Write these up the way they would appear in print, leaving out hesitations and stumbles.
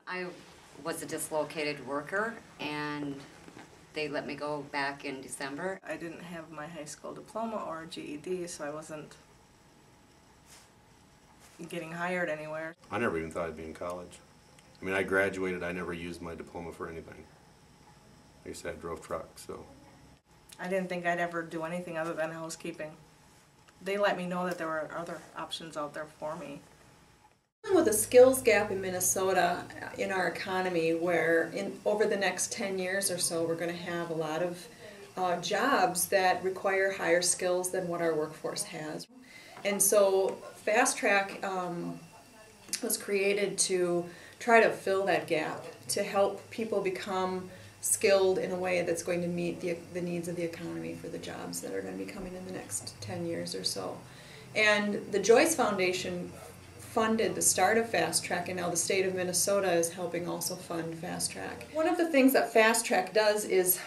I was a dislocated worker, and they let me go back in December. I didn't have my high school diploma or GED, so I wasn't getting hired anywhere. I never even thought I'd be in college. I mean, I graduated, I never used my diploma for anything. Like I said, I drove trucks, so. I didn't think I'd ever do anything other than housekeeping. They let me know that there were other options out there for me. With a skills gap in Minnesota in our economy, where over the next 10 years or so we're going to have a lot of jobs that require higher skills than what our workforce has. And so FastTRAC was created to try to fill that gap, to help people become skilled in a way that's going to meet the needs of the economy for the jobs that are going to be coming in the next 10 years or so. And the Joyce Foundation funded the start of FastTRAC, and now the state of Minnesota is helping also fund FastTRAC. One of the things that FastTRAC does is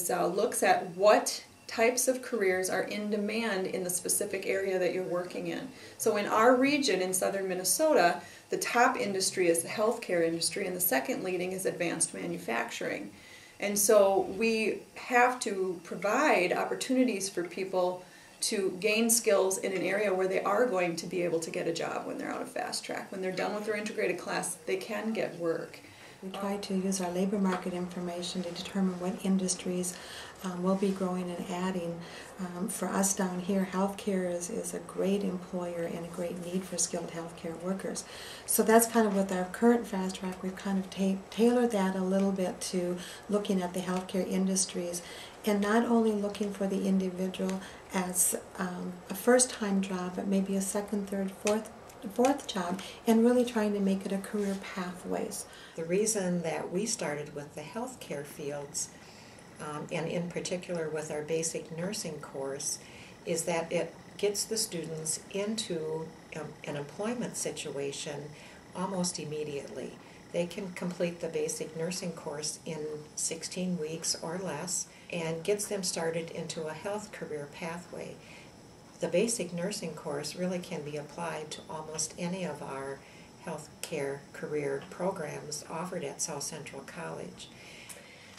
looks at what types of careers are in demand in the specific area that you're working in. So in our region in southern Minnesota, the top industry is the healthcare industry, and the second leading is advanced manufacturing. And so we have to provide opportunities for people to gain skills in an area where they are going to be able to get a job when they're out of FastTRAC. When they're done with their integrated class, they can get work. We try to use our labor market information to determine what industries will be growing and adding. For us down here, healthcare is a great employer and a great need for skilled healthcare workers. So that's kind of with our current FastTRAC, we've kind of tailored that a little bit to looking at the healthcare industries, and not only looking for the individual as a first-time job, but maybe a second, third, fourth job, and really trying to make it a career pathways. The reason that we started with the healthcare fields, and in particular with our basic nursing course, is that it gets the students into an employment situation almost immediately. They can complete the basic nursing course in 16 weeks or less, and gets them started into a health career pathway. The basic nursing course really can be applied to almost any of our healthcare career programs offered at South Central College.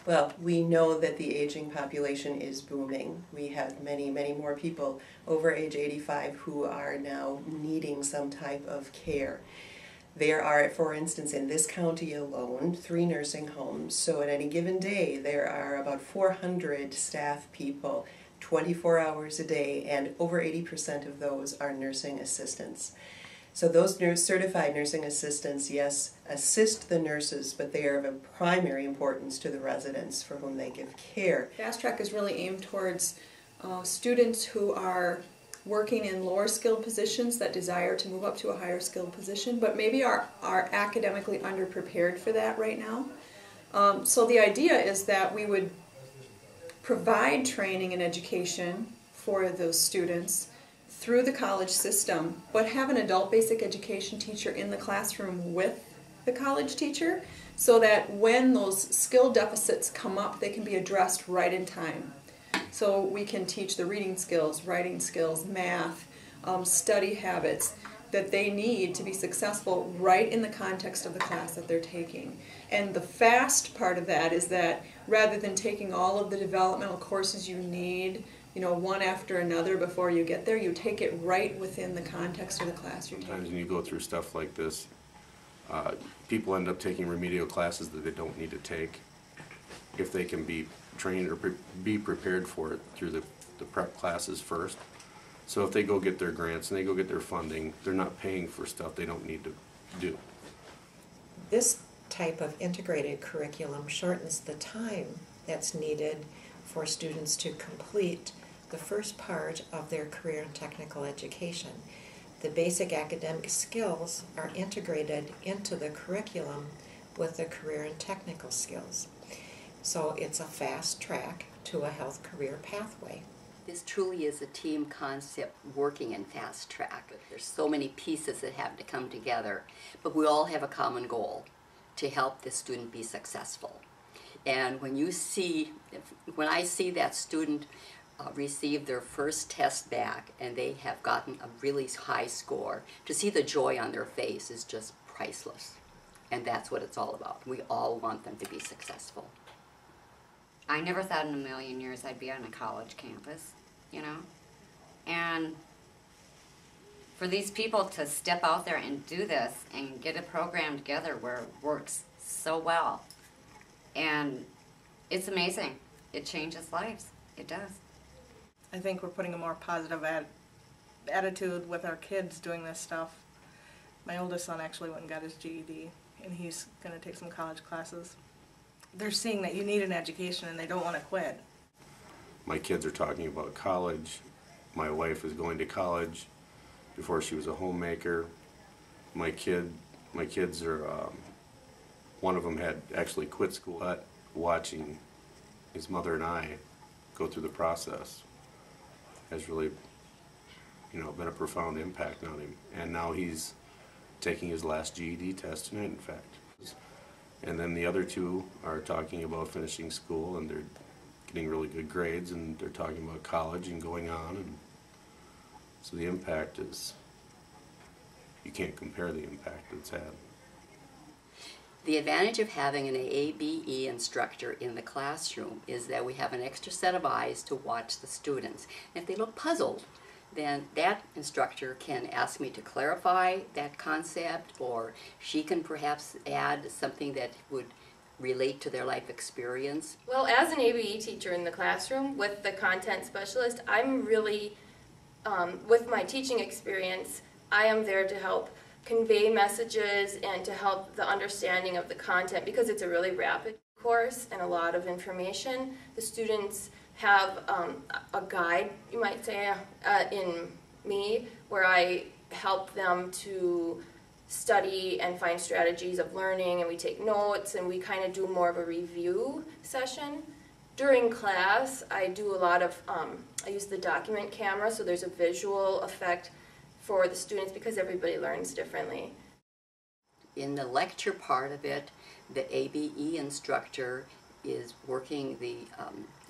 Well, we know that the aging population is booming. We have many, many more people over age 85 who are now needing some type of care. There are, for instance, in this county alone, 3 nursing homes. So at any given day, there are about 400 staff people, 24 hours a day, and over 80% of those are nursing assistants. So those certified nursing assistants, yes, assist the nurses, but they are of primary importance to the residents for whom they give care. FastTRAC is really aimed towards students who are working in lower skilled positions that desire to move up to a higher skilled position, but maybe are academically underprepared for that right now. So the idea is that we would provide training and education for those students through the college system, but have an adult basic education teacher in the classroom with the college teacher, so that when those skill deficits come up, they can be addressed right in time. So we can teach the reading skills, writing skills, math, study habits that they need to be successful right in the context of the class that they're taking. And the fast part of that is that rather than taking all of the developmental courses you need, one after another before you get there, you take it right within the context of the class you're taking. Sometimes when you go through stuff like this, people end up taking remedial classes that they don't need to take if they can be trained or be prepared for it through the prep classes first. So if they go get their grants and they go get their funding, they're not paying for stuff they don't need to do. This type of integrated curriculum shortens the time that's needed for students to complete the first part of their career and technical education. The basic academic skills are integrated into the curriculum with the career and technical skills. So it's a fast track to a health career pathway. This truly is a team concept working in FastTRAC. There's so many pieces that have to come together, but we all have a common goal: to help the student be successful. And when I see that student receive their first test back and they have gotten a really high score, to see the joy on their face is just priceless. And that's what it's all about. We all want them to be successful. I never thought in a million years I'd be on a college campus, you know? And for these people to step out there and do this and get a program together where it works so well, and it's amazing. It changes lives. It does. I think we're putting a more positive attitude with our kids doing this stuff. My oldest son actually went and got his GED, and he's going to take some college classes. They're seeing that you need an education and they don't want to quit. My kids are talking about college. My wife is going to college. Before she was a homemaker. My kids are, one of them had actually quit school, but watching his mother and I go through the process has really, you know, been a profound impact on him. And now he's taking his last GED test tonight, in fact. And then the other two are talking about finishing school, and they're getting really good grades, and they're talking about college and going on. And so the impact is, you can't compare the impact it's had. The advantage of having an ABE instructor in the classroom is that we have an extra set of eyes to watch the students. And if they look puzzled, then that instructor can ask me to clarify that concept, or she can perhaps add something that would relate to their life experience. Well, as an ABE teacher in the classroom with the content specialist, I'm really, with my teaching experience, I am there to help convey messages and to help the understanding of the content, because it's a really rapid course and a lot of information. The students have a guide, you might say, in me, where I help them to study and find strategies of learning, and we take notes, and we kind of do more of a review session. During class, I do a lot of, I use the document camera, so there's a visual effect for the students because everybody learns differently. In the lecture part of it, the ABE instructor is working the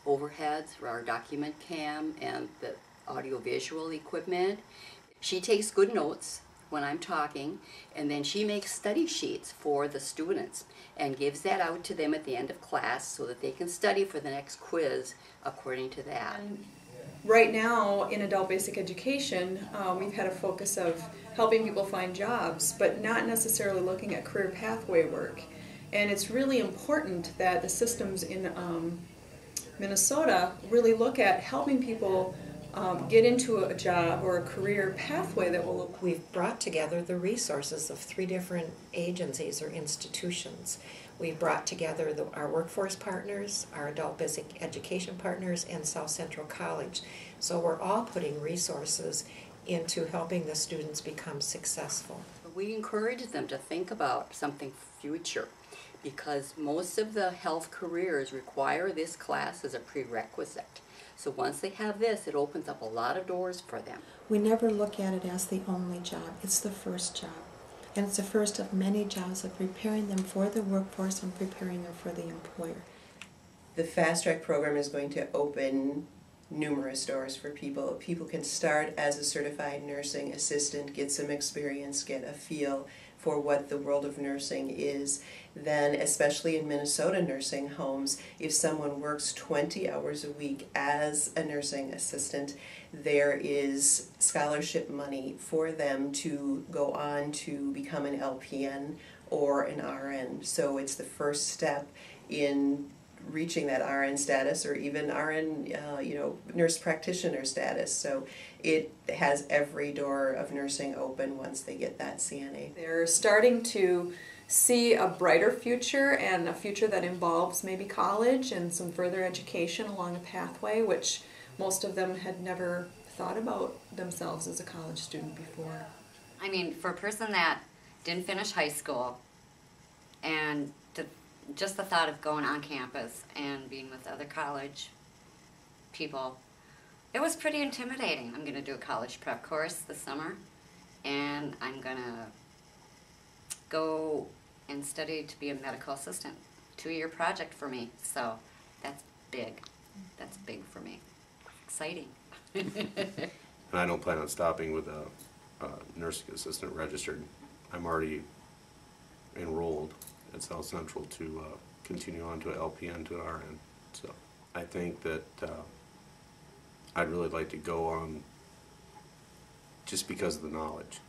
overheads for our document cam and the audiovisual equipment. She takes good notes when I'm talking, and then she makes study sheets for the students and gives that out to them at the end of class so that they can study for the next quiz according to that. Right now, in adult basic education, we've had a focus of helping people find jobs, but not necessarily looking at career pathway work. And it's really important that the systems in Minnesota really look at helping people get into a job or a career pathway that will look. We've brought together the resources of 3 different agencies or institutions. We've brought together our workforce partners, our adult basic education partners, and South Central College. So we're all putting resources into helping the students become successful. We encourage them to think about something future, because most of the health careers require this class as a prerequisite. So once they have this, it opens up a lot of doors for them. We never look at it as the only job. It's the first job. And it's the first of many jobs of preparing them for the workforce and preparing them for the employer. The FastTRAC program is going to open numerous doors for people. People can start as a certified nursing assistant, get some experience, get a feel for what the world of nursing is. Then, especially in Minnesota nursing homes, if someone works 20 hours a week as a nursing assistant, there is scholarship money for them to go on to become an LPN or an RN. So it's the first step in reaching that RN status, or even RN, nurse practitioner status. So it has every door of nursing open once they get that CNA. They're starting to see a brighter future, and a future that involves maybe college and some further education along a pathway, which most of them had never thought about themselves as a college student before. I mean, for a person that didn't finish high school, and just the thought of going on campus and being with other college people, it was pretty intimidating. I'm going to do a college prep course this summer, and I'm going to go and study to be a medical assistant. 2-year project for me, so that's big. That's big for me. Exciting. And I don't plan on stopping with a nursing assistant registered. I'm already enrolled at South Central to continue on to LPN to RN. So I think that I'd really like to go on just because of the knowledge.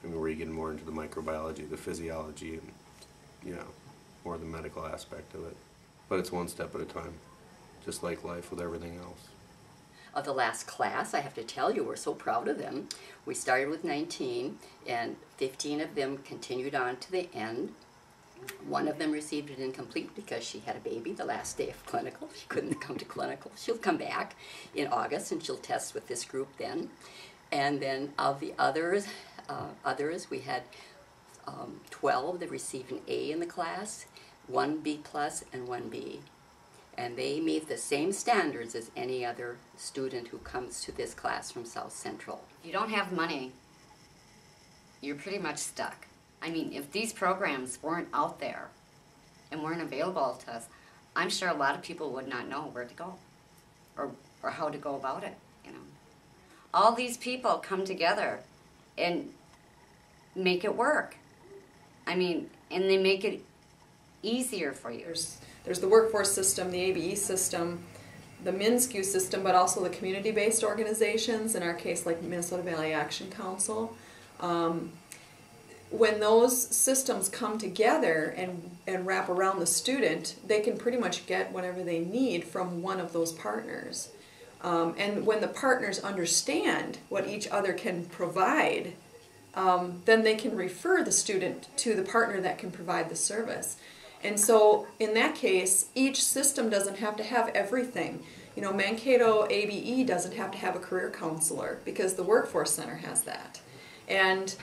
I mean, where you get more into the microbiology, the physiology, and, you know, more of the medical aspect of it. But it's one step at a time, just like life with everything else. Of the last class, I have to tell you, we're so proud of them. We started with 19, and 15 of them continued on to the end. One of them received it incomplete because she had a baby the last day of clinical. She couldn't come to clinical. She'll come back in August, and she'll test with this group then. And then of the others, we had 12 that received an A in the class, 1 B+, and 1 B. And they meet the same standards as any other student who comes to this class from South Central. If you don't have money, you're pretty much stuck. I mean, if these programs weren't out there and weren't available to us, I'm sure a lot of people would not know where to go or how to go about it, you know. All these people come together and make it work. I mean, and they make it easier for you. There's the workforce system, the ABE system, the MINSCU system, but also the community-based organizations, in our case like Minnesota Valley Action Council. When those systems come together and wrap around the student, they can pretty much get whatever they need from one of those partners. And when the partners understand what each other can provide, then they can refer the student to the partner that can provide the service. And so in that case, each system doesn't have to have everything. You know, Mankato ABE doesn't have to have a career counselor because the Workforce Center has that. And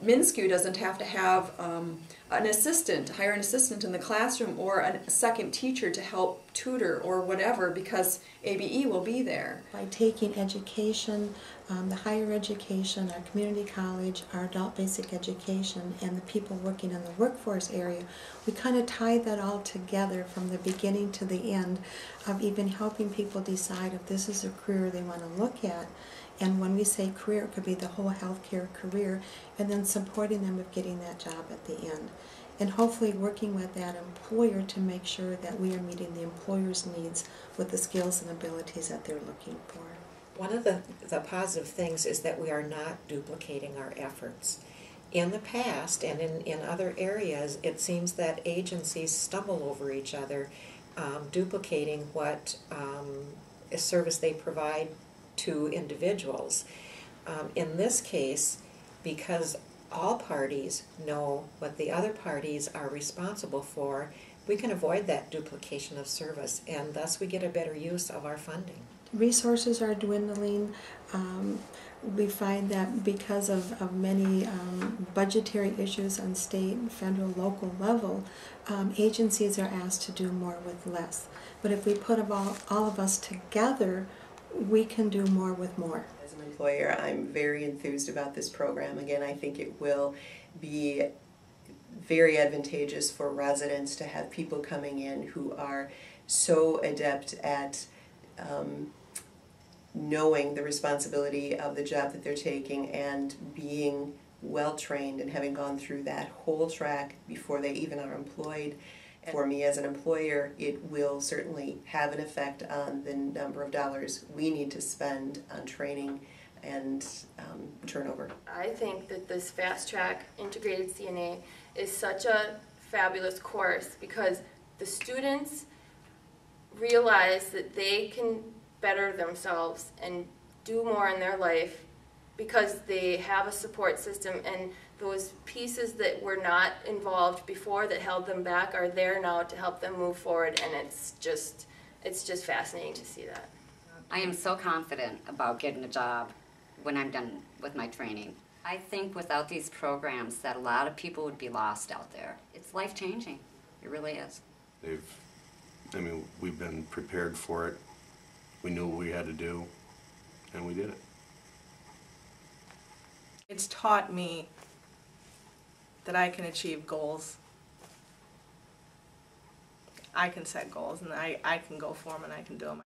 MINSCU doesn't have to have an assistant, hire an assistant in the classroom or a second teacher to help tutor or whatever because ABE will be there. By taking education, the higher education, our community college, our adult basic education, and the people working in the workforce area, we kind of tie that all together from the beginning to the end of even helping people decide if this is a career they want to look at. And when we say career, it could be the whole healthcare career, and then supporting them with getting that job at the end. And hopefully working with that employer to make sure that we are meeting the employer's needs with the skills and abilities that they're looking for. One of the positive things is that we are not duplicating our efforts. In the past and in other areas, it seems that agencies stumble over each other, duplicating what service they provide to individuals. In this case, because all parties know what the other parties are responsible for, we can avoid that duplication of service, and thus we get a better use of our funding. Resources are dwindling. We find that because of many budgetary issues on state, federal, local level, agencies are asked to do more with less. But if we put all of us together, we can do more with more. As an employer, I'm very enthused about this program. Again, I think it will be very advantageous for residents to have people coming in who are so adept at knowing the responsibility of the job that they're taking and being well trained and having gone through that whole track before they even are employed. For me as an employer, it will certainly have an effect on the number of dollars we need to spend on training and turnover. I think that this FastTRAC integrated CNA is such a fabulous course because the students realize that they can better themselves and do more in their life because they have a support system, and those pieces that were not involved before that held them back are there now to help them move forward, and it's just fascinating to see that. I am so confident about getting a job when I'm done with my training. I think without these programs that a lot of people would be lost out there. It's life-changing. It really is. We've been prepared for it. We knew what we had to do, and we did it. It's taught me that I can achieve goals. I can set goals, and I can go for them, and I can do them.